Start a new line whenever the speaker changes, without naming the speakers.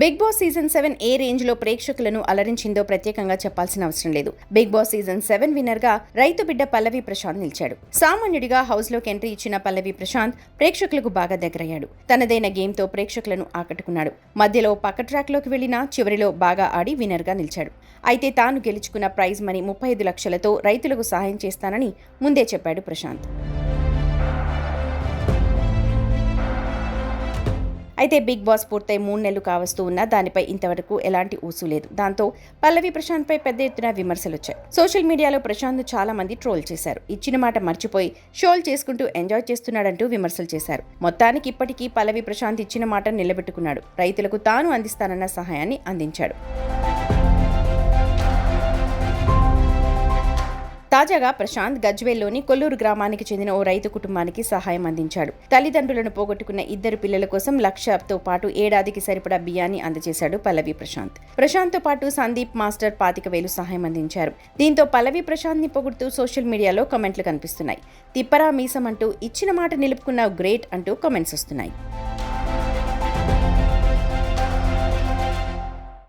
Big boss season 7 ఏ range లో ప్రేక్షకులను అలరించిందో ప్రత్యేకంగా చెప్పాల్సిన అవసరం లేదు. బిగ్ బాస్ సీజన్ 7 విన్నర్ గా రైతు బిడ్డ పల్లవి ప్రశాంత్ నిలిచాడు. సామాన్యుడిగా హౌస్ లోకి ఎంట్రీ ఇచ్చిన పల్లవి ప్రశాంత్ ప్రేక్షకులకు బాగా దగ్గరయ్యాడు. తనదైన గేమ్ తో ప్రేక్షకులను ఆకట్టుకున్నాడు. మధ్యలో పక్క ట్రాక్ లోకి వెళ్లినా చివరిలో బాగా ఆడి విన్నర్ గా నిలిచాడు. అయితే తాను గెలుచుకున్న ప్రైజ్ మనీ 35 లక్షలతో రైతులకు సహాయం చేస్తానని ముందే చెప్పాడు ప్రశాంత్. అయితే బిగ్ బాస్ పూర్తయి 3 నెలలు కావస్తూ ఉన్నా దానిపై ఇంతవరకు ఎలాంటి ఊసు లేదు. దాంతో పల్లవి ప్రశాంత్ పై పెద్ద ఎత్తున విమర్శలు వచ్చాయి. సోషల్ మీడియాలో ప్రశాంత్ చాలా మంది ట్రోల్ చేశారు. ఇచ్చిన మాట మర్చిపోయి షోలు చేసుకుంటూ ఎంజాయ్ చేస్తున్నాడంటూ విమర్శలు చేశారు. మొత్తానికి ఇప్పటికీ పల్లవి ప్రశాంత్ ఇచ్చిన మాట నిలబెట్టుకున్నాడు. రైతులకు తాను అందిస్తానన్న సహాయాన్ని అందించాడు. తాజాగా ప్రశాంత్ గజ్వేల్లోని కొల్లూరు గ్రామానికి చెందిన ఓ రైతు కుటుంబానికి సహాయం అందించాడు. తల్లిదండ్రులను పోగొట్టుకున్న 2 పిల్లల కోసం 1 లక్షతో పాటు ఏడాదికి సరిపడా బియ్యాన్ని అందజేశాడు పల్లవి ప్రశాంత్. ప్రశాంత్ తో పాటు సందీప్ మాస్టర్ 25,000 సహాయం అందించారు. దీంతో పల్లవి ప్రశాంత్ ని పొగుడుతూ సోషల్ మీడియాలో కమెంట్లు కనిపిస్తున్నాయి. తిప్పరా మీసం అంటూ ఇచ్చిన మాట నిలుపుకున్న గ్రేట్ అంటూ కామెంట్స్ వస్తున్నాయి.